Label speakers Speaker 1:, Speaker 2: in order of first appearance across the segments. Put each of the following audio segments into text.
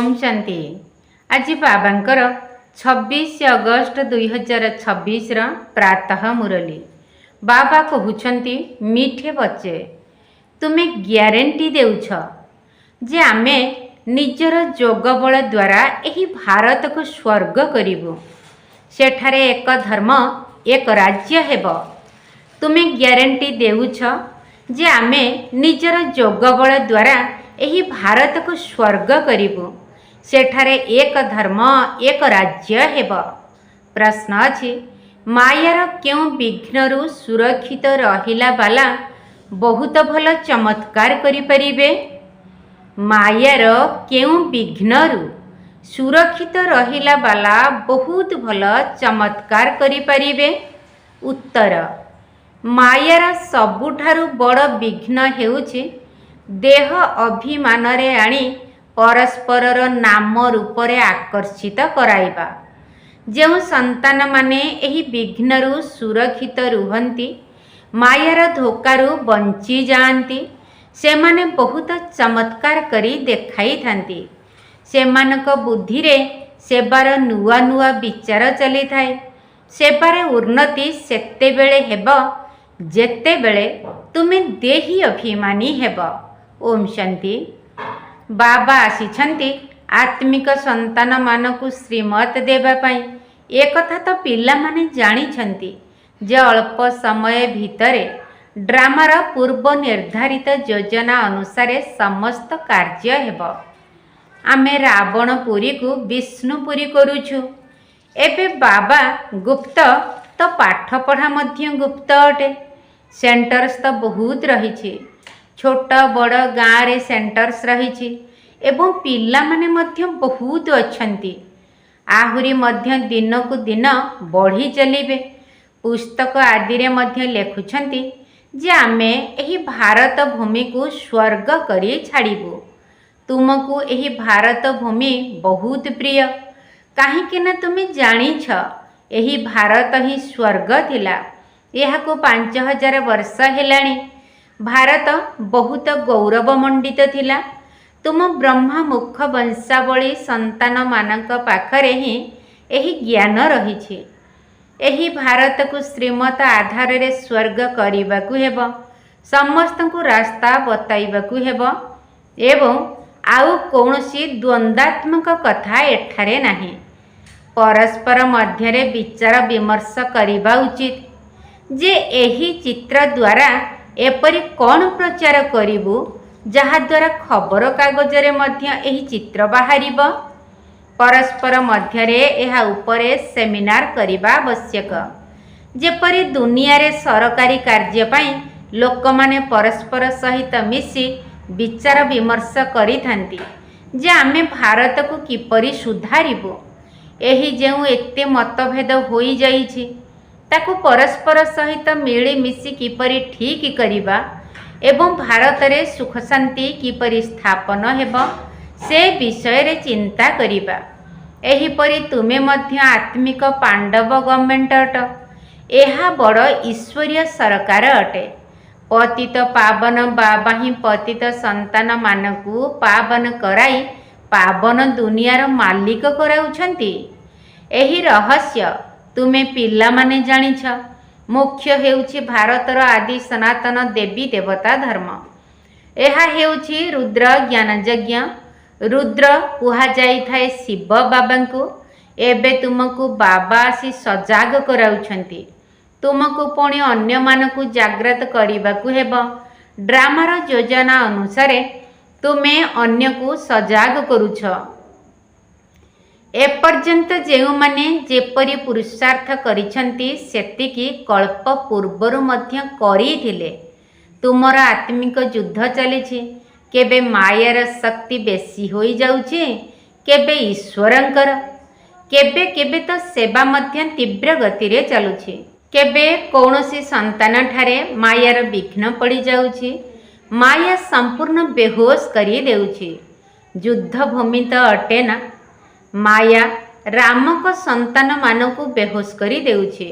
Speaker 1: ओम शांति। आज बाबांकर 26 अगस्ट 2026 प्रातः मुरली। बाबा कहउछंती मीठे बच्चे तुम्हें ग्यारंटी देउछ जे आमे निजर जोग बल द्वारा एही भारत को स्वर्ग करिबु। सेठारे एक धर्म एक राज्य हेब। तुम्हें ग्यारंटी देउछ जे आमे निजर जोग बल द्वारा एही भारत को स्वर्ग करिबु। सेठारे एक धर्म एक राज्य हेब। प्रश्न अछि मायार क्यों विघ्नरु सुरक्षित रहिला बाला बहुत भल चमत्कार करि परिबे। मायार क्यों विघ्नरु सुरक्षित रहिला बाला बहुत भल चमत्कार करि परिबे। उत्तर मायार सबुठारु बड़ विघ्न हेउछि देह अभिमान रे आनी परस्परर नाम रूपरे आकर्षित कराइबा। जेउ संतान माने एही विघ्नरु सुरक्षित रुहंती मायार धोकारु बंची जाआंती सेमाने बहुत चमत्कार करी देखाई थांती। सेमानक बुद्धि रे सेबार नुआ नुआ विचार चली थाए। सेबारे उन्नति सेते बेले हेब जेते बेले तुमे देही अभिमानी हेब। ओम शांति। बाबा आसीछंती आत्मिक संतान मानकु श्रीमत देबा पई। एक कथा तो पिला माने जानी छंती जे अल्प समय भितरे ड्रामार पूर्व निर्धारित योजना अनुसार समस्त कार्य हेब। आमे रावणपुरी को विष्णुपुरी करूछु। एबे बाबा गुप्त तो पाठ पढ़ा मध्य गुप्त अटे। सेंटर्स तो बहुत रही। छोट बड़ गाँव रे सेंटर्स रही एवं पिला माने मध्य बहुत अच्छंती। आहुरी मध्य दिन को दिन बढ़ी चलिबे। पुस्तक आदि रे मध्य लेखुछंती जे आमे एही भारत भूमि को स्वर्ग करी छाड़िबु। तुमको एही भारत भूमि बहुत प्रिय काहेकि ना तुमे जानिछ एही भारत ही स्वर्ग थिला। एहाको 5000 वर्ष हेलाणी। भारत बहुत गौरवमंडित थिला। तुम ब्रह्मा मुख वंशावली संतान मानक पाखरे ही एही ज्ञान रही। एही भारत को श्रीमत आधार रे स्वर्ग करिबाकु हेब। समस्त को रास्ता बताइबाकु हेब एवं आउ कौनसी द्वंद्वात्मक कथा एठारे नाही। परस्पर मध्य रे विचार विमर्श करिबा उचित जे एही चित्र द्वारा एपरि कौन प्रचार करिबु जहा द्वारा खबर कागज रे मध्य एही चित्र बाहरिब। परस्पर मध्य रे एहा उपरे सेमिनार करिबा आवश्यक। जेपरि दुनिया रे सरकारी कार्य पई लोक माने परस्पर सहित मिसी विचार विमर्श करिथांती जे आमे भारत को किपरि सुधारिबु। एही जेउ एते मतभेद होई जाईछि ताकू परस्पर सहित मिली मिसी किपरि ठीक करिबा एवं भारत रे सुख शांति किपरि स्थापन हेब से विषय रे चिंता करिबा। एही परि तुमे मध्य आत्मिक पांडव गवर्नमेंट अट। एहा बड़ ईश्वरीय सरकार अटे। पतित पावन बाबा ही पतित संतान मानकु पावन कराई पावन दुनियार मालिक कराउछंती। एही रहस्य तुमे पिला माने जानिछ। मुख्य हेउछि भारतर आदि सनातन देवी देवता धर्म। एहा हेउछि रुद्र ज्ञान यज्ञ। रुद्र कुहा जाई थाए शिव बाबांकु। एबे तुमको बाबा आसी सजाग कराउछंती। तुमको पुणी अन्य मानकु जागृत करिबाकु हेब। ड्रामार योजना अनुसार तुमे अन्य को सजाग करूछ। एपर्यंत जेउ माने जेपरि पुरुषार्थ करिछंती सेतिकी कल्प पूर्वरु मध्य करिथिले। तुमर आत्मिक युद्ध चलिछि। केबे मायार शक्ति बेसी होई जाउछि केबे ईश्वरंकर। केबे केबे तो सेवा मध्य तीव्र गति रे चलुछि। केबे कौनसी संतान ठारे मायार विघ्न पड़ी जाउछि। माया संपूर्ण बेहोश करी देउछि। युद्ध भूमि तो अटे ना। माया रामक संतान मानकु बेहोश करी देउछि।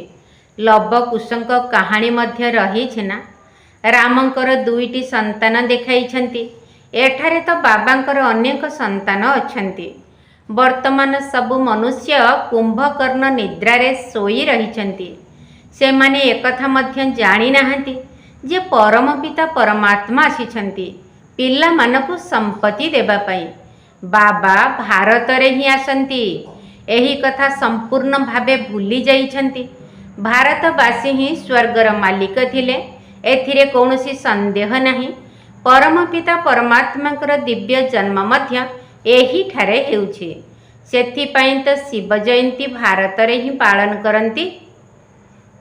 Speaker 1: लव कुशंक कहानी मध्य रही ना। रामंकर दुईटी संतान देखाइछंती। एठारे तो बाबांकर अनेक संतान अछंती। ବର୍ତ୍ତମାନ ସବୁ ମନୁଷ୍ୟ କୁମ୍ଭକର୍ଣ୍ଣ ନିଦ୍ରାରେ ଶୋଇ ରହିଛନ୍ତି। ସେମାନେ ଏକଥା ମଧ୍ୟ ଜାଣିନାହାନ୍ତି ଯେ ପରମ ପିତା ପରମାତ୍ମା ଆସିଛନ୍ତି ପିଲାମାନଙ୍କୁ ସମ୍ପତ୍ତି ଦେବା ପାଇଁ। ବାବା ଭାରତରେ ହିଁ ଆସନ୍ତି, ଏହି କଥା ସମ୍ପୂର୍ଣ୍ଣ ଭାବେ ଭୁଲି ଯାଇଛନ୍ତି। ଭାରତବାସୀ ହିଁ ସ୍ୱର୍ଗର ମାଲିକ ଥିଲେ, ଏଥିରେ କୌଣସି ସନ୍ଦେହ ନାହିଁ। ପରମ ପିତା ପରମାତ୍ମାଙ୍କର ଦିବ୍ୟ ଜନ୍ମ ମଧ୍ୟ ଏହିଠାରେ ହେଉଛି। ସେଥିପାଇଁ ତ ଶିବ ଜୟନ୍ତୀ ଭାରତରେ ହିଁ ପାଳନ କରନ୍ତି।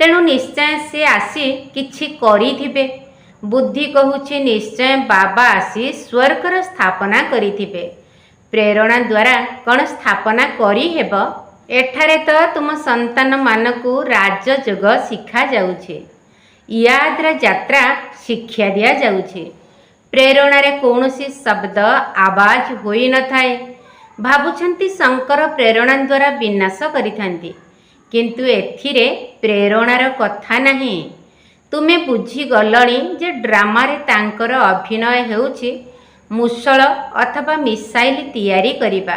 Speaker 1: ତେଣୁ ନିଶ୍ଚୟ ସେ ଆସି କିଛି କରିଥିବେ। ବୁଦ୍ଧି କହୁଛି ନିଶ୍ଚୟ ବାବା ଆସି ସ୍ୱର୍ଗର ସ୍ଥାପନା କରିଥିବେ। ପ୍ରେରଣା ଦ୍ୱାରା କ'ଣ ସ୍ଥାପନା କରିହେବ? ଏଠାରେ ତ ତୁମ ସନ୍ତାନମାନଙ୍କୁ ରାଜଯୋଗ ଶିଖାଯାଉଛି, ୟାଦ୍ରା ଯାତ୍ରା ଶିକ୍ଷା ଦିଆଯାଉଛି। ପ୍ରେରଣାରେ କୌଣସି ଶବ୍ଦ ଆବାଜ ହୋଇନଥାଏ। ଭାବୁଛନ୍ତି ଶଙ୍କର ପ୍ରେରଣା ଦ୍ୱାରା ବିନାଶ କରିଥାନ୍ତି, କିନ୍ତୁ ଏଥିରେ ପ୍ରେରଣାର କଥା ନାହିଁ। ତୁମେ ବୁଝିଗଲଣି ଯେ ଡ୍ରାମାରେ ତାଙ୍କର ଅଭିନୟ ହେଉଛି ମୂଷଳ ଅଥବା ମିସାଇଲ ତିଆରି କରିବା।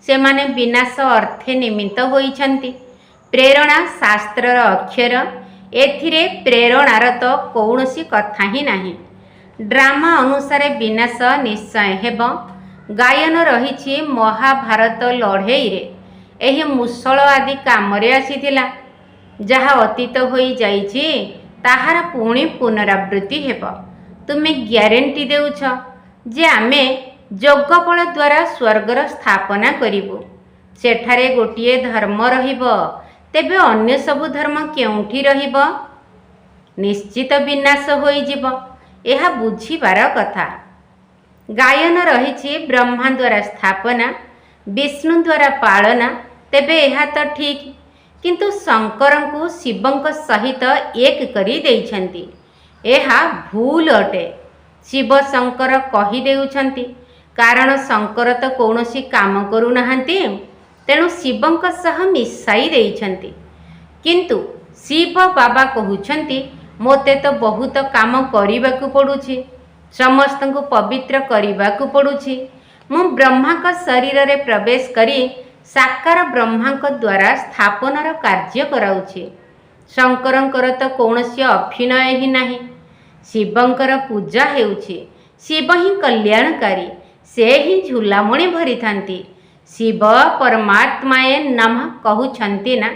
Speaker 1: ସେମାନେ ବିନାଶ ଅର୍ଥେ ନିମିତ୍ତ ହୋଇଛନ୍ତି। ପ୍ରେରଣା ଶାସ୍ତ୍ରର ଅକ୍ଷର, ଏଥିରେ ପ୍ରେରଣାର ତ କୌଣସି କଥା ହିଁ ନାହିଁ। ଡ୍ରାମା ଅନୁସାରେ ବିନାଶ ନିଶ୍ଚୟ ହେବ। ଗାୟନ ରହିଛି ମହାଭାରତ ଲଢ଼େଇରେ ଏହି ମୂଷଳ ଆଦି କାମରେ ଆସିଥିଲା। ଯାହା ଅତୀତ ହୋଇଯାଇଛି ତାହାର ପୁଣି ପୁନରାବୃତ୍ତି ହେବ। ତୁମେ ଗ୍ୟାରେଣ୍ଟି ଦେଉଛ ଯେ ଆମେ ଯୋଗବଳ ଦ୍ୱାରା ସ୍ୱର୍ଗର ସ୍ଥାପନା କରିବୁ। ସେଠାରେ ଗୋଟିଏ ଧର୍ମ ରହିବ, ତେବେ ଅନ୍ୟ ସବୁ ଧର୍ମ କେଉଁଠି ରହିବ? ନିଶ୍ଚିତ ବିନାଶ ହୋଇଯିବ। ଏହା ବୁଝିବାର କଥା। ଗାୟନ ରହିଛି ବ୍ରହ୍ମା ଦ୍ୱାରା ସ୍ଥାପନା, ବିଷ୍ଣୁ ଦ୍ୱାରା ପାଳନା, ତେବେ ଏହା ତ ଠିକ୍। କିନ୍ତୁ ଶଙ୍କରଙ୍କୁ ଶିବଙ୍କ ସହିତ ଏକ କରି ଦେଇଛନ୍ତି, ଏହା ଭୁଲ ଅଟେ। ଶିବ ଶଙ୍କର କହିଦେଉଛନ୍ତି, କାରଣ ଶଙ୍କର ତ କୌଣସି କାମ କରୁନାହାନ୍ତି, ତେଣୁ ଶିବଙ୍କ ସହ ମିଶାଇ ଦେଇଛନ୍ତି। କିନ୍ତୁ ଶିବ ବାବା କହୁଛନ୍ତି ମୋତେ ତ ବହୁତ କାମ କରିବାକୁ ପଡ଼ୁଛି, ସମସ୍ତଙ୍କୁ ପବିତ୍ର କରିବାକୁ ପଡ଼ୁଛି। ମୁଁ ବ୍ରହ୍ମାଙ୍କ ଶରୀରରେ ପ୍ରବେଶ କରି ସାକାର ବ୍ରହ୍ମାଙ୍କ ଦ୍ୱାରା ସ୍ଥାପନାର କାର୍ଯ୍ୟ କରାଉଛି। ଶଙ୍କରଙ୍କର ତ କୌଣସି ଅଭିନୟ ହିଁ ନାହିଁ। ଶିବଙ୍କର ପୂଜା ହେଉଛି। ଶିବ ହିଁ କଲ୍ୟାଣକାରୀ, ସେ ହିଁ ଝୁଲାମଣି ଭରିଥାନ୍ତି। ଶିବ ପରମାତ୍ମାଏ ନମଃ କହୁଛନ୍ତି ନା।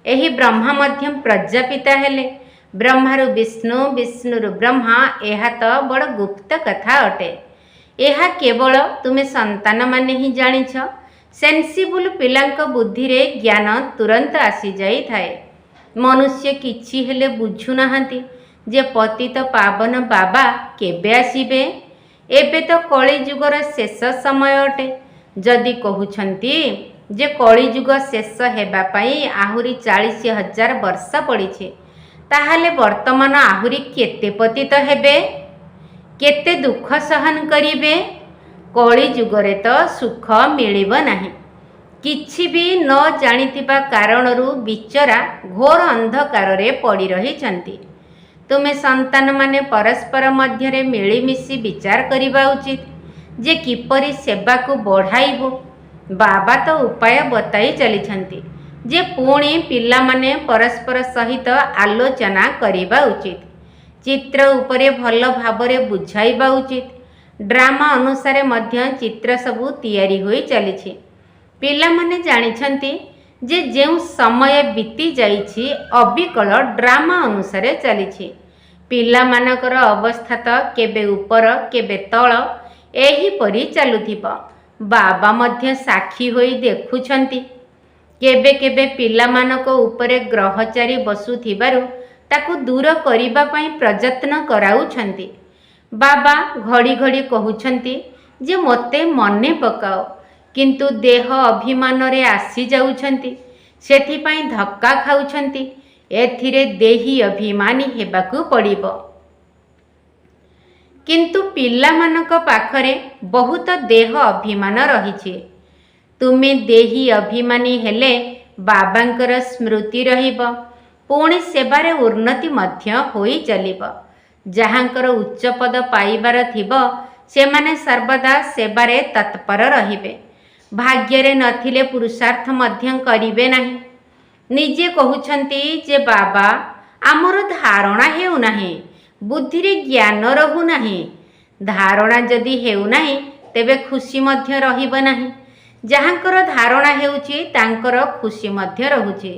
Speaker 1: ଏହି ବ୍ରହ୍ମା ମଧ୍ୟ ପ୍ରଜାପିତା ହେଲେ। ବ୍ରହ୍ମାରୁ ବିଷ୍ଣୁ, ବିଷ୍ଣୁରୁ ବ୍ରହ୍ମା, ଏହା ତ ବଡ଼ ଗୁପ୍ତ କଥା ଅଟେ। ଏହା କେବଳ ତୁମେ ସନ୍ତାନମାନେ ହିଁ ଜାଣିଛ। ସେନ୍ସିବୁଲ ପିଲାଙ୍କ ବୁଦ୍ଧିରେ ଜ୍ଞାନ ତୁରନ୍ତ ଆସିଯାଇଥାଏ। ମନୁଷ୍ୟ କିଛି ହେଲେ ବୁଝୁନାହାନ୍ତି ଯେ ପତିତ ପାବନ ବାବା କେବେ ଆସିବେ। ଏବେ ତ କଳିଯୁଗର ଶେଷ ସମୟ ଅଟେ। ଯଦି କହୁଛନ୍ତି ଯେ କଳିଯୁଗ ଶେଷ ହେବା ପାଇଁ ଆହୁରି 40,000 ବର୍ଷ ପଡ଼ିଛି, ତାହେଲେ ବର୍ତ୍ତମାନ ଆହୁରି କେତେ ପତିତ ହେବେ, କେତେ ଦୁଃଖ ସହନ କରିବେ। କଳିଯୁଗରେ ତ ସୁଖ ମିଳିବ ନାହିଁ। କିଛି ବି ନ ଜାଣିଥିବା କାରଣରୁ ବିଚରା ଘୋର ଅନ୍ଧକାରରେ ପଡ଼ି ରହିଛନ୍ତି। ତୁମେ ସନ୍ତାନମାନେ ପରସ୍ପର ମଧ୍ୟରେ ମିଳିମିଶି ବିଚାର କରିବା ଉଚିତ ଯେ କିପରି ସେବାକୁ ବଢ଼ାଇବୁ। ବାବା ତ ଉପାୟ ବତାଇ ଚାଲିଛନ୍ତି ଯେ ପୁଣି ପିଲାମାନେ ପରସ୍ପର ସହିତ ଆଲୋଚନା କରିବା ଉଚିତ, ଚିତ୍ର ଉପରେ ଭଲ ଭାବରେ ବୁଝାଇବା ଉଚିତ। ଡ୍ରାମା ଅନୁସାରେ ମଧ୍ୟ ଚିତ୍ର ସବୁ ତିଆରି ହୋଇ ଚାଲିଛି। ପିଲାମାନେ ଜାଣିଛନ୍ତି ଯେ ଯେଉଁ ସମୟ ବିତି ଯାଇଛି ଅବିକଳ ଡ୍ରାମା ଅନୁସାରେ ଚାଲିଛି। ପିଲାମାନଙ୍କର ଅବସ୍ଥା ତ କେବେ ଉପର କେବେ ତଳ ଏହିପରି ଚାଲୁଥିବ। ବାବା ମଧ୍ୟ ସାକ୍ଷୀ ହୋଇ ଦେଖୁଛନ୍ତି। କେବେ କେବେ ପିଲାମାନଙ୍କ ଉପରେ ଗ୍ରହଚାରୀ ବସୁଥିବାରୁ ତାକୁ ଦୂର କରିବା ପାଇଁ ପ୍ରଯତ୍ନ କରାଉଛନ୍ତି। ବାବା ଘଡ଼ି ଘଡ଼ି କହୁଛନ୍ତି ଯେ ମୋତେ ମନେ ପକାଅ, କିନ୍ତୁ ଦେହ ଅଭିମାନରେ ଆସିଯାଉଛନ୍ତି, ସେଥିପାଇଁ ଧକ୍କା ଖାଉଛନ୍ତି। ଏଥିରେ ଦେହୀ ଅଭିମାନୀ ହେବାକୁ ପଡ଼ିବ। କିନ୍ତୁ ପିଲାମାନଙ୍କ ପାଖରେ ବହୁତ ଦେହ ଅଭିମାନ ରହିଛି। ତୁମେ ଦେହୀ ଅଭିମାନୀ ହେଲେ ବାବାଙ୍କର ସ୍ମୃତି ରହିବ, ପୁଣି ସେବାରେ ଉନ୍ନତି ମଧ୍ୟ ହୋଇ ଚାଲିବ। ଯାହାଙ୍କର ଉଚ୍ଚ ପଦ ପାଇବାର ଥିବ ସେମାନେ ସର୍ବଦା ସେବାରେ ତତ୍ପର ରହିବେ। ଭାଗ୍ୟରେ ନଥିଲେ ପୁରୁଷାର୍ଥ ମଧ୍ୟ କରିବେ ନାହିଁ। ନିଜେ କହୁଛନ୍ତି ଯେ ବାବା ଆମର ଧାରଣା ହେଉନାହିଁ, ବୁଦ୍ଧିରେ ଜ୍ଞାନ ରହୁନାହିଁ। ଧାରଣା ଯଦି ହେଉନାହିଁ ତେବେ ଖୁସି ମଧ୍ୟ ରହିବ ନାହିଁ। ଯାହାଙ୍କର ଧାରଣା ହେଉଛି ତାଙ୍କର ଖୁସି ମଧ୍ୟ ରହୁଛି।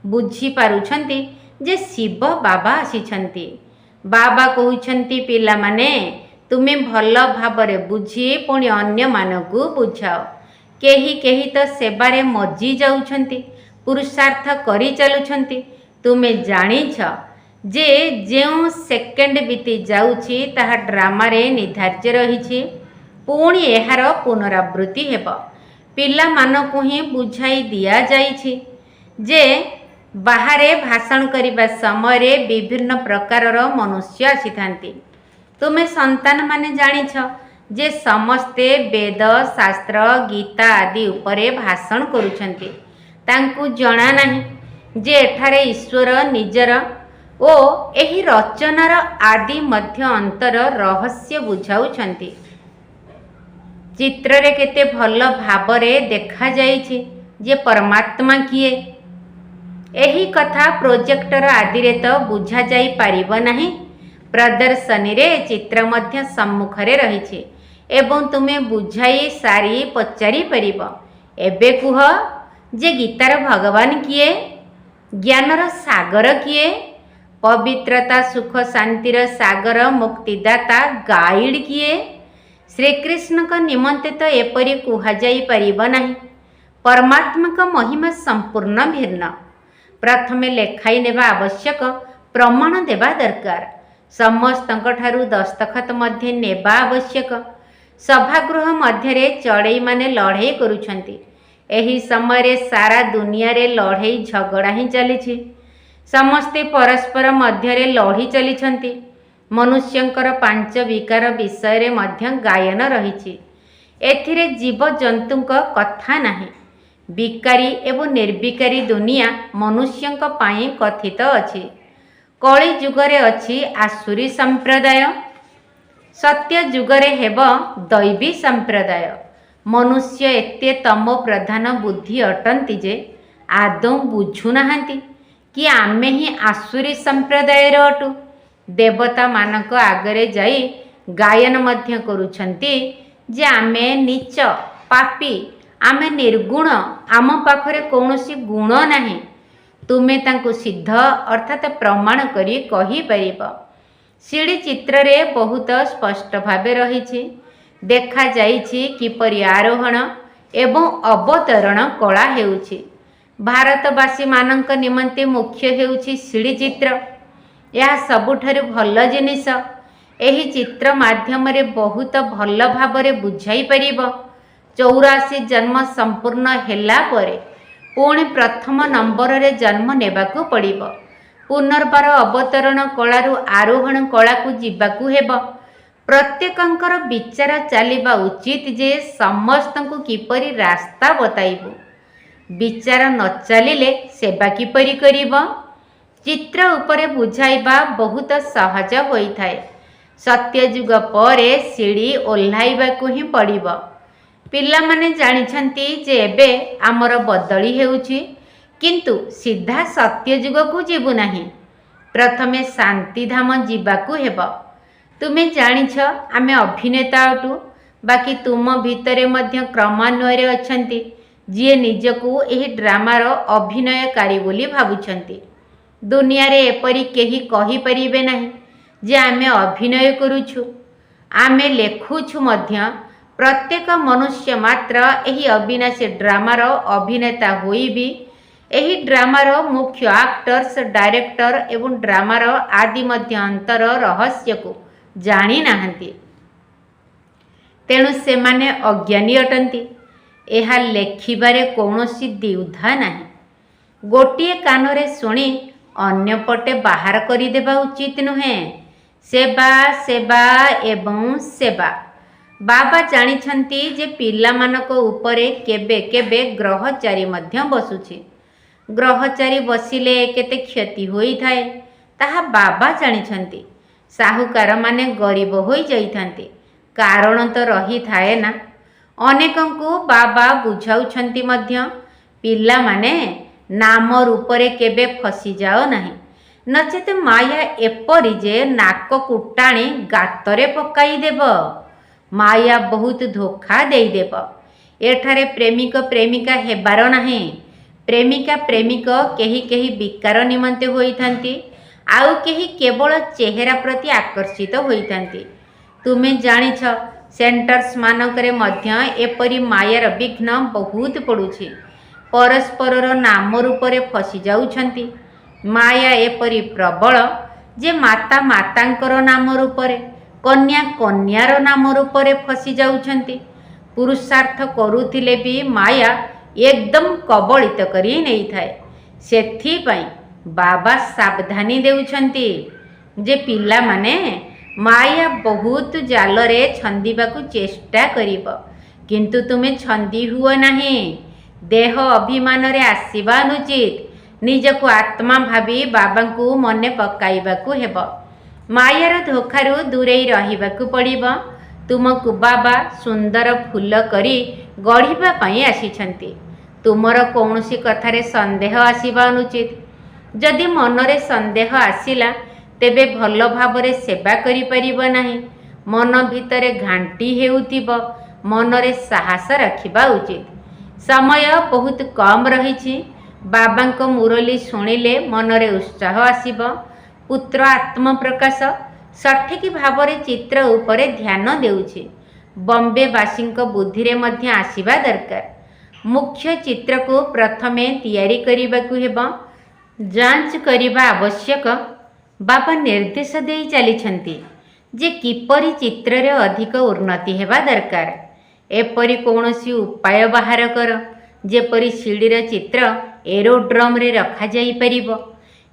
Speaker 1: ବୁଝିପାରୁଛନ୍ତି ଯେ ଶିବ ବାବା ଆସିଛନ୍ତି। ବାବା କହୁଛନ୍ତି ପିଲାମାନେ ତୁମେ ଭଲ ଭାବରେ ବୁଝି ପୁଣି ଅନ୍ୟମାନଙ୍କୁ ବୁଝାଅ। କେହି କେହି ତ ସେବାରେ ମଜି ଯାଉଛନ୍ତି, ପୁରୁଷାର୍ଥ କରି ଚାଲୁଛନ୍ତି। ତୁମେ ଜାଣିଛ ଯେ ଯେଉଁ ସେକେଣ୍ଡ ବିତି ଯାଉଛି ତାହା ଡ୍ରାମାରେ ନିର୍ଦ୍ଧାର୍ଯ୍ୟ ରହିଛି, ପୁଣି ଏହାର ପୁନରାବୃତ୍ତି ହେବ। ପିଲାମାନଙ୍କୁ ହିଁ ବୁଝାଇ ଦିଆଯାଇଛି ଯେ ବାହାରେ ଭାଷଣ କରିବା ସମୟରେ ବିଭିନ୍ନ ପ୍ରକାରର ମନୁଷ୍ୟ ଆସିଥାନ୍ତି। ତୁମେ ସନ୍ତାନମାନେ ଜାଣିଛ ଯେ ସମସ୍ତେ ବେଦ, ଶାସ୍ତ୍ର, ଗୀତା ଆଦି ଉପରେ ଭାଷଣ କରୁଛନ୍ତି। ତାଙ୍କୁ ଜଣା ନାହିଁ ଯେ ଏଠାରେ ଈଶ୍ୱର ନିଜର ଓ ଏହି ରଚନାର ଆଦି ମଧ୍ୟ ଅନ୍ତର ରହସ୍ୟ ବୁଝାଉଛନ୍ତି। ଚିତ୍ରରେ କେତେ ଭଲ ଭାବରେ ଦେଖାଯାଇଛି ଯେ ପରମାତ୍ମା କିଏ। ଏହି କଥା ପ୍ରୋଜେକ୍ଟର ଆଦିରେ ତ ବୁଝାଯାଇ ପାରିବ ନାହିଁ। ପ୍ରଦର୍ଶନୀରେ ଚିତ୍ର ମଧ୍ୟ ସମ୍ମୁଖରେ ରହିଛି ଏବଂ ତୁମେ ବୁଝାଇ ସାରି ପଚାରି ପାରିବ, ଏବେ କୁହ ଯେ ଗୀତାର ଭଗବାନ କିଏ? ଜ୍ଞାନର ସାଗର କିଏ? ପବିତ୍ରତା, ସୁଖ, ଶାନ୍ତିର ସାଗର, ମୁକ୍ତିଦାତା, ଗାଇଡ୍ କିଏ? ଶ୍ରୀକୃଷ୍ଣଙ୍କ ନିମନ୍ତେ ତ ଏପରି କୁହାଯାଇ ପାରିବ ନାହିଁ। ପରମାତ୍ମାଙ୍କ ମହିମା ସମ୍ପୂର୍ଣ୍ଣ ଭିନ୍ନ। ପ୍ରଥମେ ଲେଖାଇ ନେବା ଆବଶ୍ୟକ, ପ୍ରମାଣ ଦେବା ଦରକାର। ସମସ୍ତଙ୍କଠାରୁ ଦସ୍ତଖତ ମଧ୍ୟ ନେବା ଆବଶ୍ୟକ। ସଭାଗୃହ ମଧ୍ୟରେ ଚଢ଼େଇମାନେ ଲଢ଼େଇ କରୁଛନ୍ତି। ଏହି ସମୟରେ ସାରା ଦୁନିଆରେ ଲଢ଼େଇ ଝଗଡ଼ା ହିଁ ଚାଲିଛି। ସମସ୍ତେ ପରସ୍ପର ମଧ୍ୟରେ ଲଢ଼ି ଚାଲିଛନ୍ତି। ମନୁଷ୍ୟଙ୍କର 5 ବିକାର ବିଷୟରେ ମଧ୍ୟ ଗାୟନ ରହିଛି। ଏଥିରେ ଜୀବଜନ୍ତୁଙ୍କ କଥା ନାହିଁ। ବିକାରୀ ଏବଂ ନିର୍ବିକାରୀ ଦୁନିଆ ମନୁଷ୍ୟଙ୍କ ପାଇଁ କଥିତ ଅଛି। କଳି ଯୁଗରେ ଅଛି ଆସୁରୀ ସମ୍ପ୍ରଦାୟ, ସତ୍ୟ ଯୁଗରେ ହେବ ଦୈବୀ ସମ୍ପ୍ରଦାୟ। ମନୁଷ୍ୟ ଏତେ ତମ ପ୍ରଧାନ ବୁଦ୍ଧି ଅଟନ୍ତି ଯେ ଆଦୌ ବୁଝୁନାହାନ୍ତି କି ଆମେ ହିଁ ଆସୁରୀ ସମ୍ପ୍ରଦାୟର ଅଟୁ। ଦେବତାମାନଙ୍କ ଆଗରେ ଯାଇ ଗାୟନ ମଧ୍ୟ କରୁଛନ୍ତି ଯେ ଆମେ ନୀଚ, ପାପୀ, ଆମେ ନିର୍ଗୁଣ, ଆମ ପାଖରେ କୌଣସି ଗୁଣ ନାହିଁ। ତୁମେ ତାଙ୍କୁ ସିଦ୍ଧ ଅର୍ଥାତ୍ ପ୍ରମାଣ କରି କହିପାରିବ। ସିଡ଼ି ଚିତ୍ରରେ ବହୁତ ସ୍ପଷ୍ଟ ଭାବେ ରହିଛି। ଦେଖାଯାଇଛି କିପରି ଆରୋହଣ ଏବଂ ଅବତରଣ କଳା ହେଉଛି। ଭାରତବାସୀମାନଙ୍କ ନିମନ୍ତେ ମୁଖ୍ୟ ହେଉଛି ସିଡ଼ି ଚିତ୍ର। ଏହା ସବୁଠାରୁ ଭଲ ଜିନିଷ। ଏହି ଚିତ୍ର ମାଧ୍ୟମରେ ବହୁତ ଭଲ ଭାବରେ ବୁଝାଇ ପାରିବ। 84 ଜନ୍ମ ସମ୍ପୂର୍ଣ୍ଣ ହେଲା ପରେ ପୁଣି ପ୍ରଥମ ନମ୍ବରରେ ଜନ୍ମ ନେବାକୁ ପଡ଼ିବ। ପୁନର୍ବାର ଅବତରଣ କଳାରୁ ଆରୋହଣ କଳାକୁ ଯିବାକୁ ହେବ। ପ୍ରତ୍ୟେକଙ୍କର ବିଚାର ଚାଲିବା ଉଚିତ ଯେ ସମସ୍ତଙ୍କୁ କିପରି ରାସ୍ତା ବତାଇବୁ। ବିଚାର ନ ଚାଲିଲେ ସେବା କିପରି କରିବ? ଚିତ୍ର ଉପରେ ବୁଝାଇବା ବହୁତ ସହଜ ହୋଇଥାଏ। ସତ୍ୟଯୁଗ ପରେ ସିଡ଼ି ଓହ୍ଲାଇବାକୁ ହିଁ ପଡ଼ିବ। ପିଲାମାନେ ଜାଣିଛନ୍ତି ଯେ ଏବେ ଆମର ବଦଳି ହେଉଛି, କିନ୍ତୁ ସିଧା ସତ୍ୟଯୁଗକୁ ଯିବୁ ନାହିଁ। ପ୍ରଥମେ ଶାନ୍ତିଧାମ ଯିବାକୁ ହେବ। ତୁମେ ଜାଣିଛ ଆମେ ଅଭିନେତା ଅଟୁ, ବାକି ତୁମ ଭିତରେ ମଧ୍ୟ କ୍ରମାନ୍ୱୟରେ ଅଛନ୍ତି ଯିଏ ନିଜକୁ ଏହି ଡ୍ରାମାର ଅଭିନୟକାରୀ ବୋଲି ଭାବୁଛନ୍ତି। ଦୁନିଆରେ ଏପରି କେହି କହିପାରିବେ ନାହିଁ ଯେ ଆମେ ଅଭିନୟ କରୁଛୁ। ଆମେ ଲେଖୁଛୁ ମଧ୍ୟ। ପ୍ରତ୍ୟେକ ମନୁଷ୍ୟ ମାତ୍ର ଏହି ଅବିନାଶୀ ଡ୍ରାମାର ଅଭିନେତା ହୋଇ ବି ଏହି ଡ୍ରାମାର ମୁଖ୍ୟ ଆକ୍ଟର୍ସ, ଡାଇରେକ୍ଟର ଏବଂ ଡ୍ରାମାର ଆଦି ମଧ୍ୟ ଅନ୍ତର ରହସ୍ୟକୁ ଜାଣିନାହାନ୍ତି। ତେଣୁ ସେମାନେ ଅଜ୍ଞାନୀ ଅଟନ୍ତି। ଏହା ଲେଖିବାରେ କୌଣସି ଦ୍ୱିଧା ନାହିଁ। ଗୋଟିଏ କାନରେ ଶୁଣି ଅନ୍ୟପଟେ ବାହାର କରିଦେବା ଉଚିତ ନୁହେଁ। ସେବା, ସେବା ଏବଂ ସେବା। ବାବା ଜାଣିଛନ୍ତି ଯେ ପିଲାମାନଙ୍କ ଉପରେ କେବେ କେବେ ଗ୍ରହଚାରୀ ମଧ୍ୟ ବସୁଛି। ଗ୍ରହଚାରୀ ବସିଲେ କେତେ କ୍ଷତି ହୋଇଥାଏ ତାହା ବାବା ଜାଣିଛନ୍ତି। ସାହୁକାରମାନେ ଗରିବ ହୋଇଯାଇଥାନ୍ତି। କାରଣ ତ ରହିଥାଏ ନା। ଅନେକଙ୍କୁ ବାବା ବୁଝାଉଛନ୍ତି ମଧ୍ୟ, ପିଲାମାନେ ନାମ ରୂପରେ କେବେ ଫସିଯାଅ ନାହିଁ, ନଚେତ ମାୟା ଏପରି ଯେ ନାକକୁ ଟାଣି ଗାତରେ ପକାଇଦେବ। ମାୟା ବହୁତ ଧୋକା ଦେଇଦେବ। ଏଠାରେ ପ୍ରେମିକ ପ୍ରେମିକା ହେବାର ନାହିଁ। ପ୍ରେମିକା ପ୍ରେମିକ କେହି କେହି ବିକାର ନିମନ୍ତେ ହୋଇଥାନ୍ତି, ଆଉ କେହି କେବଳ ଚେହେରା ପ୍ରତି ଆକର୍ଷିତ ହୋଇଥାନ୍ତି। ତୁମେ ଜାଣିଛ, ସେଣ୍ଟର୍ସ ମାନଙ୍କରେ ମଧ୍ୟ ଏପରି ମାୟାର ବିଘ୍ନ ବହୁତ ପଡ଼ୁଛି। ପରସ୍ପରର ନାମ ରୂପରେ ଫସି ଯାଉଛନ୍ତି। ମାୟା ଏପରି ପ୍ରବଳ ଯେ ମାତା ମାତାଙ୍କର ନାମ ରୂପରେ, କନ୍ୟା କନ୍ୟାର ନାମ ରୂପରେ ଫସି ଯାଉଛନ୍ତି। ପୁରୁଷାର୍ଥ କରୁଥିଲେ ବି ମାୟା ଏକଦମ କବଳିତ କରି ନେଇଥାଏ। ସେଥିପାଇଁ ବାବା ସାବଧାନୀ ଦେଉଛନ୍ତି ଯେ ପିଲାମାନେ, ମାୟା ବହୁତ ଜାଲରେ ଛନ୍ଦିବାକୁ ଚେଷ୍ଟା କରିବ, କିନ୍ତୁ ତୁମେ ଛନ୍ଦି ହୁଅ ନାହିଁ। ଦେହ ଅଭିମାନରେ ଆସିବା ଅନୁଚିତ। ନିଜକୁ ଆତ୍ମା ଭାବି ବାବାଙ୍କୁ ମନେ ପକାଇବାକୁ ହେବ। ମାୟାର ଧୋକାରୁ ଦୂରେଇ ରହିବାକୁ ପଡ଼ିବ। ତୁମକୁ ବାବା ସୁନ୍ଦର ଫୁଲ କରି ଗଢ଼ିବା ପାଇଁ ଆସିଛନ୍ତି। ତୁମର କୌଣସି କଥାରେ ସନ୍ଦେହ ଆସିବା ଅନୁଚିତ। ଯଦି ମନରେ ସନ୍ଦେହ ଆସିଲା, ତେବେ ଭଲ ଭାବରେ ସେବା କରିପାରିବ ନାହିଁ। ମନ ଭିତରେ ଘାଣ୍ଟି ହେଉଥିବ। ମନରେ ସାହସ ରଖିବା ଉଚିତ। ସମୟ ବହୁତ କମ୍ ରହିଛି। ବାବାଙ୍କ ମୁରଲି ଶୁଣିଲେ ମନରେ ଉତ୍ସାହ ଆସିବ। ପୁତ୍ର ଆତ୍ମପ୍ରକାଶ ସଠିକ୍ ଭାବରେ ଚିତ୍ର ଉପରେ ଧ୍ୟାନ ଦେଉଛି। ବମ୍ବେବାସୀଙ୍କ ବୁଦ୍ଧିରେ ମଧ୍ୟ ଆସିବା ଦରକାର। ମୁଖ୍ୟ ଚିତ୍ରକୁ ପ୍ରଥମେ ତିଆରି କରିବାକୁ ହେବ, ଯାଞ୍ଚ କରିବା ଆବଶ୍ୟକ। ବାବା ନିର୍ଦ୍ଦେଶ ଦେଇ ଚାଲିଛନ୍ତି ଯେ କିପରି ଚିତ୍ରରେ ଅଧିକ ଉନ୍ନତି ହେବା ଦରକାର। ଏପରି କୌଣସି ଉପାୟ ବାହାର କର ଯେପରି ସିଡ଼ିର ଚିତ୍ର ଏରୋଡ୍ରମରେ ରଖାଯାଇପାରିବ।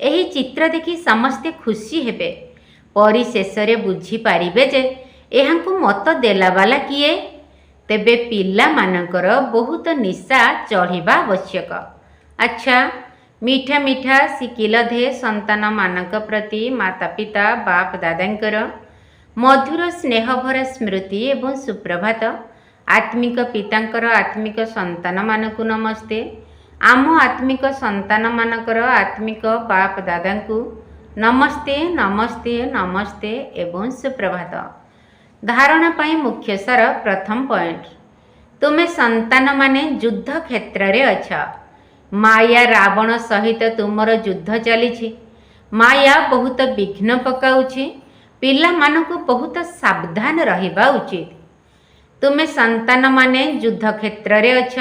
Speaker 1: ଏହି ଚିତ୍ର ଦେଖି ସମସ୍ତେ ଖୁସି ହେବେ। ପରିଶେଷରେ ବୁଝିପାରିବେ ଯେ ଏହାଙ୍କୁ ମତ ଦେଲାବାଲା କିଏ। ତେବେ ପିଲାମାନଙ୍କର ବହୁତ ନିଶା ଚଢ଼ିବା ଆବଶ୍ୟକ। ଆଚ୍ଛା, ମିଠା ମିଠା ଶିକିଲ ଦେ ସନ୍ତାନମାନଙ୍କ ପ୍ରତି ମାତା ପିତା ବାପ ଦାଦାଙ୍କର ମଧୁର ସ୍ନେହଭରା ସ୍ମୃତି ଏବଂ ସୁପ୍ରଭାତ। ଆତ୍ମିକ ପିତାଙ୍କର ଆତ୍ମିକ ସନ୍ତାନମାନଙ୍କୁ ନମସ୍ତେ। ଆମ ଆତ୍ମିକ ସନ୍ତାନମାନଙ୍କର ଆତ୍ମିକ ବାପ ଦାଦାଙ୍କୁ ନମସ୍ତେ ନମସ୍ତେ ନମସ୍ତେ ଏବଂ ସୁପ୍ରଭାତ। ଧାରଣା ପାଇଁ ମୁଖ୍ୟସାର। ପ୍ରଥମ ପଏଣ୍ଟ, ତୁମେ ସନ୍ତାନମାନେ ଯୁଦ୍ଧ କ୍ଷେତ୍ରରେ ଅଛ। ମାୟା ରାବଣ ସହିତ ତୁମର ଯୁଦ୍ଧ ଚାଲିଛି। ମାୟା ବହୁତ ବିଘ୍ନ ପକାଉଛି। ପିଲାମାନଙ୍କୁ ବହୁତ ସାବଧାନ ରହିବା ଉଚିତ। ତୁମେ ସନ୍ତାନମାନେ ଯୁଦ୍ଧ କ୍ଷେତ୍ରରେ ଅଛ।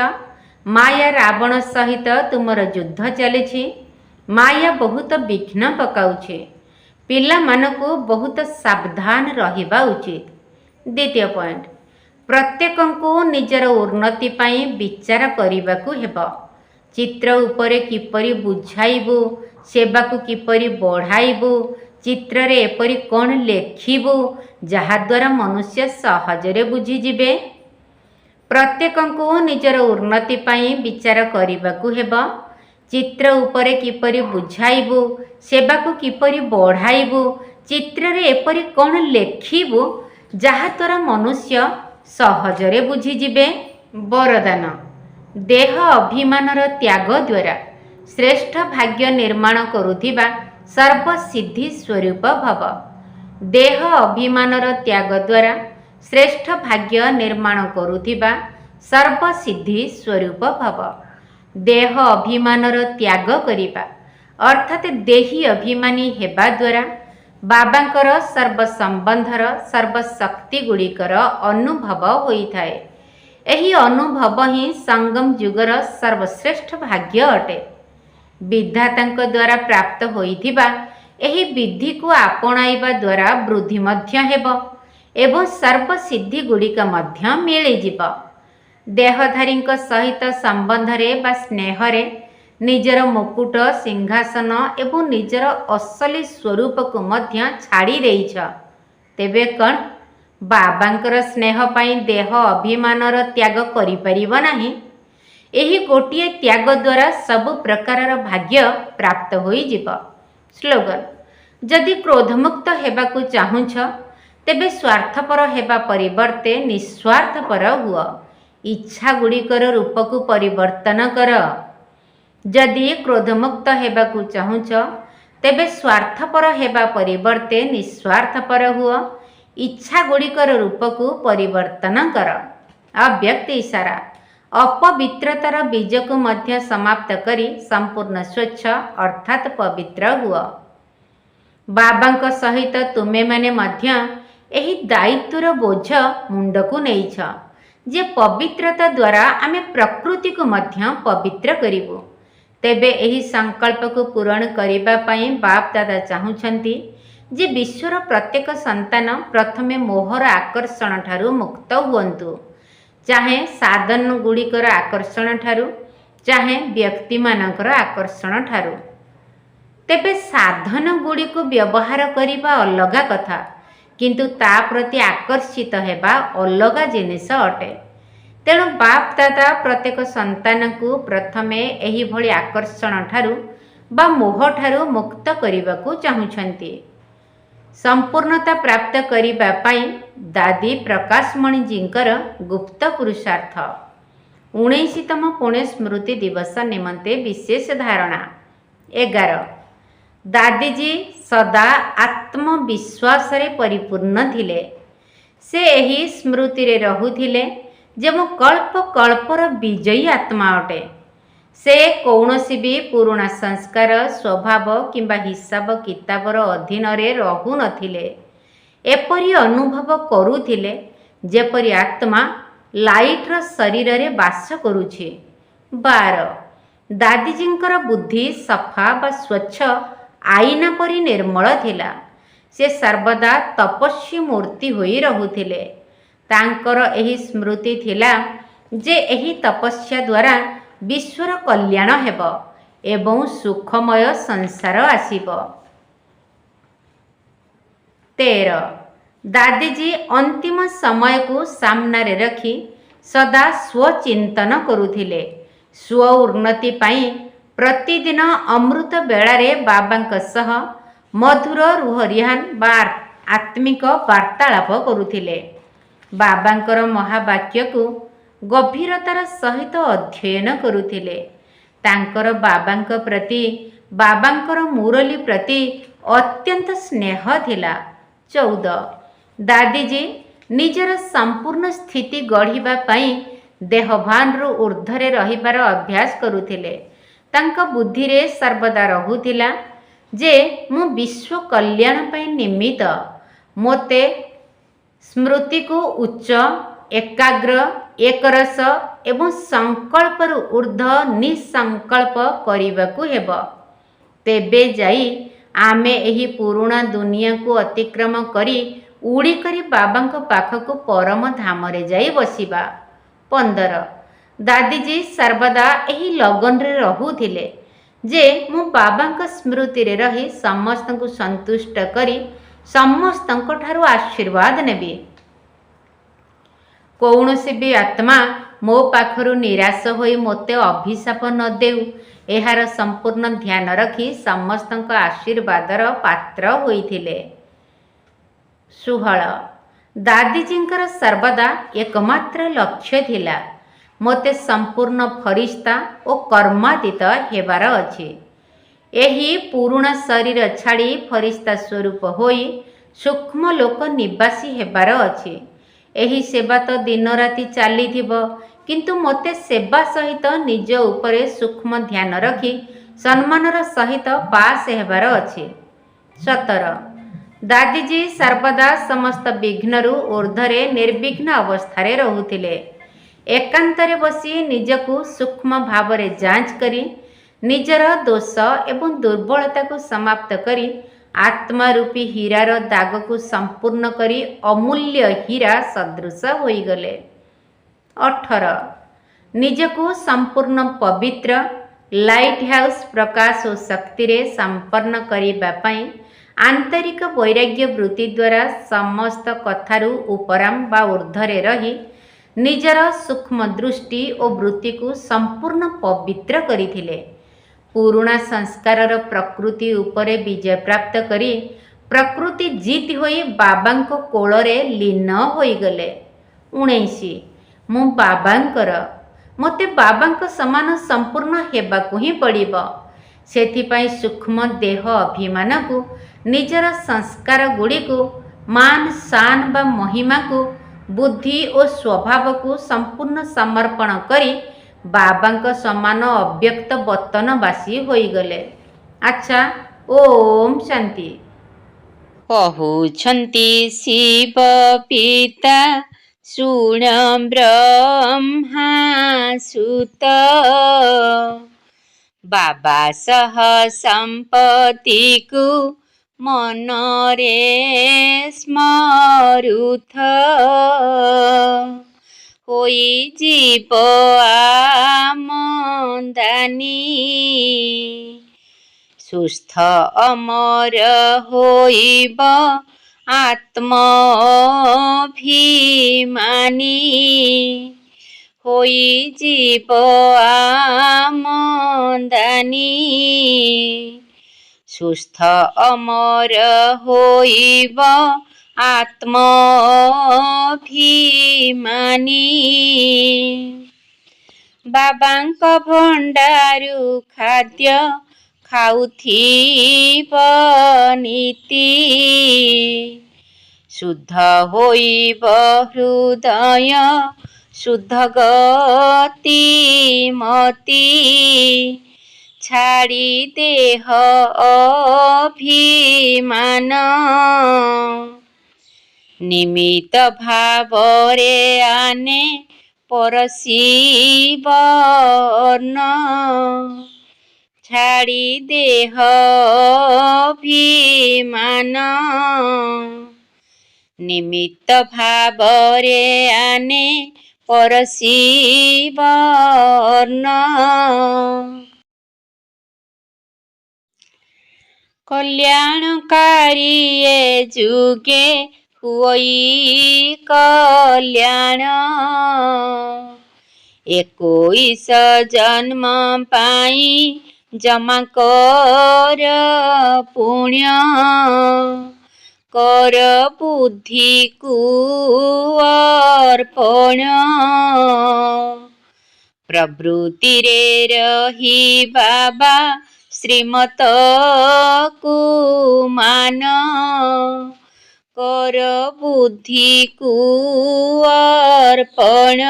Speaker 1: ମାୟା ରାବଣ ସହିତ ତୁମର ଯୁଦ୍ଧ ଚାଲିଛି। ମାୟା ବହୁତ ବିଘ୍ନ ପକାଉଛି। ପିଲାମାନଙ୍କୁ ବହୁତ ସାବଧାନ ରହିବା ଉଚିତ। ଦ୍ୱିତୀୟ ପଏଣ୍ଟ, ପ୍ରତ୍ୟେକଙ୍କୁ ନିଜର ଉନ୍ନତି ପାଇଁ ବିଚାର କରିବାକୁ ହେବ। ଚିତ୍ର ଉପରେ କିପରି ବୁଝାଇବୁ, ସେବାକୁ କିପରି ବଢ଼ାଇବୁ, ଚିତ୍ରରେ ଏପରି କ'ଣ ଲେଖିବୁ ଯାହାଦ୍ୱାରା ମନୁଷ୍ୟ ସହଜରେ ବୁଝିଯିବେ। ପ୍ରତ୍ୟେକଙ୍କୁ ନିଜର ଉନ୍ନତି ପାଇଁ ବିଚାର କରିବାକୁ ହେବ। ଚିତ୍ର ଉପରେ କିପରି ବୁଝାଇବୁ, ସେବାକୁ କିପରି ବଢ଼ାଇବୁ, ଚିତ୍ରରେ ଏପରି କ'ଣ ଲେଖିବୁ ଯାହାଦ୍ୱାରା ମନୁଷ୍ୟ ସହଜରେ ବୁଝିଯିବେ। ବରଦାନ, ଦେହ ଅଭିମାନର ତ୍ୟାଗ ଦ୍ୱାରା ଶ୍ରେଷ୍ଠ ଭାଗ୍ୟ ନିର୍ମାଣ କରୁଥିବା ସର୍ବସିଦ୍ଧି ସ୍ୱରୂପ ଭବ। ଦେହ ଅଭିମାନର ତ୍ୟାଗ ଦ୍ୱାରା ଶ୍ରେଷ୍ଠ ଭାଗ୍ୟ ନିର୍ମାଣ କରୁଥିବା ସର୍ବସିଦ୍ଧି ସ୍ୱରୂପ ଭବ। ଦେହ ଅଭିମାନର ତ୍ୟାଗ କରିବା ଅର୍ଥାତ୍ ଦେହୀ ଅଭିମାନୀ ହେବା ଦ୍ୱାରା ବାବାଙ୍କର ସର୍ବସମ୍ବନ୍ଧର ସର୍ବଶକ୍ତି ଗୁଡ଼ିକର ଅନୁଭବ ହୋଇଥାଏ। ଏହି ଅନୁଭବ ହିଁ ସଙ୍ଗମ ଯୁଗର ସର୍ବଶ୍ରେଷ୍ଠ ଭାଗ୍ୟ ଅଟେ। ବିଧାତାଙ୍କ ଦ୍ୱାରା ପ୍ରାପ୍ତ ହୋଇଥିବା ଏହି ବିଧିକୁ ଆପଣାଇବା ଦ୍ୱାରା ବୃଦ୍ଧି ମଧ୍ୟ ହେବ ଏବଂ ସର୍ବସିଦ୍ଧି ଗୁଡ଼ିକ ମଧ୍ୟ ମିଳିଯିବ। ଦେହଧାରୀଙ୍କ ସହିତ ସମ୍ବନ୍ଧରେ ବା ସ୍ନେହରେ ନିଜର ମୁକୁଟ, ସିଂହାସନ ଏବଂ ନିଜର ଅସଲି ସ୍ୱରୂପକୁ ମଧ୍ୟ ଛାଡ଼ି ଦେଇଛ। ତେବେ କ'ଣ ବାବାଙ୍କର ସ୍ନେହ ପାଇଁ ଦେହ ଅଭିମାନର ତ୍ୟାଗ କରିପାରିବ ନାହିଁ? ଏହି ଗୋଟିଏ ତ୍ୟାଗ ଦ୍ୱାରା ସବୁ ପ୍ରକାରର ଭାଗ୍ୟ ପ୍ରାପ୍ତ ହୋଇଯିବ। ସ୍ଲୋଗାନ, ଯଦି କ୍ରୋଧମୁକ୍ତ ହେବାକୁ ଚାହୁଁଛ, ତେବେ ସ୍ୱାର୍ଥପର ହେବା ପରିବର୍ତ୍ତେ ନିଃସ୍ୱାର୍ଥପର ହୁଅ। इच्छा गुड़िकर रूप को परिवर्तन कर। जदि क्रोधमुक्त हेबाकु चाहुच तेबे स्वार्थपर हेबा परिवर्ते निस्वार्थपर हुआ। इच्छा गुड़िकर रूप को परिवर्तन कर। अव्यक्त इशारा अपवित्रतार बीज को मध्य समाप्त करी संपूर्ण स्वच्छ अर्थात पवित्र हुआ। बाबांक सहित तुमे माने मध्य एही दायित्वर बोझ मुंड को नहींछ जे पवित्रता द्वारा आमे प्रकृति को मध्य पवित्र करिबु। तेबे एही संकल्प को पूरण करिबा पई बाप दादा चाहुछंती जे विश्वर प्रत्येक संतान प्रथमे मोहर आकर्षण ठारू मुक्त हुअन्तु, चाहे साधन गुड़िकर आकर्षण ठारू चाहे व्यक्ति मानकर आकर्षण ठारू। तेबे साधन गुड़ी को व्यवहार करिबा अलगा कथा, किंतु ता प्रति आकर्षित हेबा अलगा जिनिस अटे। तेणु बाप दादा प्रत्येक संतान को प्रथमे एही भली आकर्षण ठारू बा मोह ठारू मुक्त करिबाकू चाहुछंती। संपूर्णता प्राप्त करिबा पई दादी प्रकाशमणि जींकर गुप्त पुरुषार्थ 19तम पुण्य स्मृति दिवस निमंते विशेष धारणा। 11 दादीजी सदा आत्मविश्वास रे परिपूर्ण थिले। से एही स्मृति रे रहुथिले जे मो कल्प कल्पर विजयी आत्मा अटे। से कौनसी भी पुराणा संस्कार स्वभाव किंबा हिसाब किताबर अधीन रे रहु नथिले। एपरि अनुभव करुथिले जेपरि आत्मा लाइटर शरीर रे वास करुछि। 12 दादीजींकर बुद्धि सफा बा स्वच्छ आईना परी निर्मल थिला। से सर्वदा तपस्वी मूर्ति होई रहुथिले। तांकर एही स्मृति थिला जे एही तपस्या द्वारा विश्वर कल्याण हेब एवं सुखमय संसार आसीब। 13 दादीजी अंतिम समय को सामने रे रखी सदा स्वचिंतन करुथिले। स्व उन्नति पाई प्रतिदिन अमृत बेलारे बाबांक सह मधुर रुहरिहान बा आत्मिक वार्तालाप करुथिले। बाबांकर महावाक्य को गभीरतार सहित अध्ययन करुथिले। तांकर बाबांक प्रति बाबांकर मुरली प्रति अत्यंत स्नेह थिला। 14 दादीजी निजर संपूर्ण स्थिति गढ़िबा पई देहभान रु ऊर्ध्वरे रहिबार अभ्यास करुथिले। तांका बुद्धि रे सर्वदा रहुथिला जे मु विश्व कल्याण पई निमित्त मोते स्मृति को उच्च एकाग्र एकरस एवं संकल्प रु ऊर्ध्व निसंकल्प करिबाकू हेब। तेबे जाई आमे एही पुराणा दुनिया को अतिक्रम करी उड़ी करी बाबांक पाखक परम धाम रे जाई बसिबा। 15 दादीजी सर्वदा एही लगन रे रहुथिले जे मु बाबांक स्मृति रे रही समस्त को संतुष्ट करी समस्त ठारू आशीर्वाद नेबी। कौनसी भी आत्मा मो पाखरु निराश होई मोते अभिशाप न देउ एहार संपूर्ण ध्यान रखी समस्त आशीर्वादर पात्र होइथिले। 16 दादीजींकर सर्वदा एकमात्र लक्ष्य थिला मोते संपूर्ण फरिश्ता और कर्मातीत हेबार अछि। एही पुराणा शरीर छाड़ी फरिश्ता स्वरूप होई सूक्ष्म लोक निवासी हेबार अछि। एही सेवा तो दिन राति चलीथिबो, किंतु मोते सेवा सहित निज उपरे सूक्ष्म ध्यान रखी सम्मानर सहित पास हेबार अछि। 17 दादीजी सर्वदा समस्त विघ्नरु ऊर्ध्वरे निर्विघ्न अवस्थारे रहुथिले। एकांतरे बसी निजकु सूक्ष्म भावरे जांच करी निजर दोष एवं दुर्बलता को समाप्त करी आत्मा रूपी हीरार दाग को संपूर्ण करी अमूल्य हीरा सदृश होइगले। 18 निजकु संपूर्ण पवित्र लाइट हाउस प्रकाश और शक्ति रे संपन्न करिबा पई आंतरिक वैराग्य वृत्ति द्वारा समस्त कथारु उपराम बा ऊर्ध्वरे रही निजर सूक्ष्म दृष्टि और वृत्ति को संपूर्ण पवित्र करिथिले। पुराणा संस्कारर प्रकृति उपरे विजय प्राप्त करी प्रकृति जीत होई बाबांको कोଳରେ लीन होइगले। 19 ମୁଁ ବାବାଙ୍କର, ମୋତେ ବାବାଙ୍କ ସମାନ ସମ୍ପୂର୍ଣ୍ଣ ହେବାକୁ ହିଁ ପଡ଼ିବ। ସେଥିପାଇଁ ସୂକ୍ଷ୍ମ ଦେହ ଅଭିମାନକୁ, ନିଜର ସଂସ୍କାର ଗୁଡ଼ିକୁ, ମାନ ଶାନ ବା ମହିମାକୁ, ବୁଦ୍ଧି ଓ ସ୍ୱଭାବକୁ ସମ୍ପୂର୍ଣ୍ଣ ସମର୍ପଣ କରି ବାବାଙ୍କ ସମାନ ଅବ୍ୟକ୍ତ ବତନବାସୀ ହୋଇଗଲେ। ଆଚ୍ଛା, ଓମ୍ ଶାନ୍ତି।
Speaker 2: କହୁଛନ୍ତି ଶିବ ପିତା ଶୁଣ ବ୍ରହ୍ମା ସୁତ, ବାବା ସହ ସମ୍ପତ୍ତିକୁ ମନରେ ସ୍ମରୁଥ, ହୋଇଯିବ ଆମଦାନୀ, ସୁସ୍ଥ ଅମର ହୋଇବ ଆତ୍ମଭିମାନୀ, ହୋଇଯିବ ଆମଦାନୀ, ସୁସ୍ଥ ଅମର ହୋଇବ ଆତ୍ମଭିମାନୀ। ବାବାଙ୍କ ଭଣ୍ଡାରୁ ଖାଦ୍ୟ ଖାଉଥିବ ନୀତି, ଶୁଦ୍ଧ ହୋଇବ ହୃଦୟ, ଶୁଦ୍ଧ ଗତିମତି, ଛାଡ଼ି ଦେହ ଅଭିମାନ, ନିମିତ୍ତ ଭାବରେ ଆନେ ପରଶିବ ଅନ୍ନ, ଛାଡ଼ି ଦେହ ଅଭିମାନ, ନିମିତ୍ତ ଭାବରେ ଆନେ ପରଶିବ ଅନ୍ନ। କଲ୍ୟାଣକାରୀ ଏ ଯୁଗେ ହୁଇ କଲ୍ୟାଣ, 21 ଜନ୍ମ ପାଇଁ ଜମା କର ପୁଣ୍ୟ, କର ବୁଦ୍ଧିକୁ ଅର୍ପଣ, ପ୍ରବୃତ୍ତିରେ ରହି ବାବା ଶ୍ରୀମତକୁ ମାନ, କର ବୁଦ୍ଧିକୁ ଅର୍ପଣ,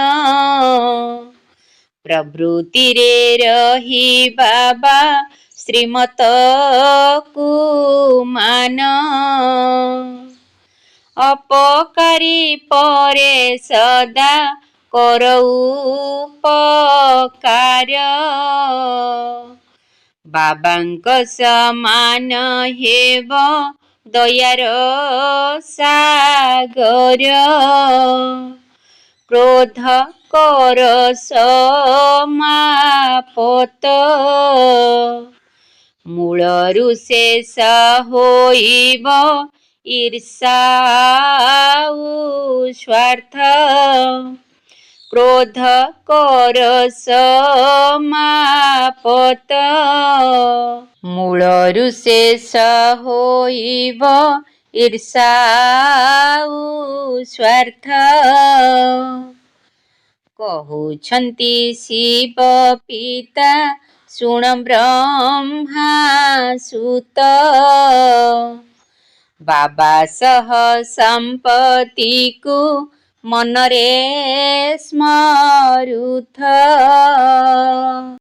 Speaker 2: ପ୍ରବୃତ୍ତିରେ ରହି ବାବା ଶ୍ରୀମତକୁ ମାନ, ଅପକାରୀ ପରେ ସଦା କର ଉପକାର, ବାବାଙ୍କ ସମାନ ହେବ ଦୟାର ସାଗର, କ୍ରୋଧ କର ସମାପତ, ମୂଳରୁ ଶେଷ ହୋଇବ ଈର୍ଷା ଆଉ ସ୍ୱାର୍ଥ, କ୍ରୋଧ କର ସମାପତ, ମୂଳରୁ ଶେଷ ହୋଇବ ଈର୍ଷା ଆଉ ସ୍ୱାର୍ଥ। କହୁଛନ୍ତି ଶିବ ପିତା ଶୁଣ ବ୍ରହ୍ମା ସୁତ, ବାବା ସହ ସମ୍ପତ୍ତିକୁ ମନରେ ସ୍ମରୁଥ,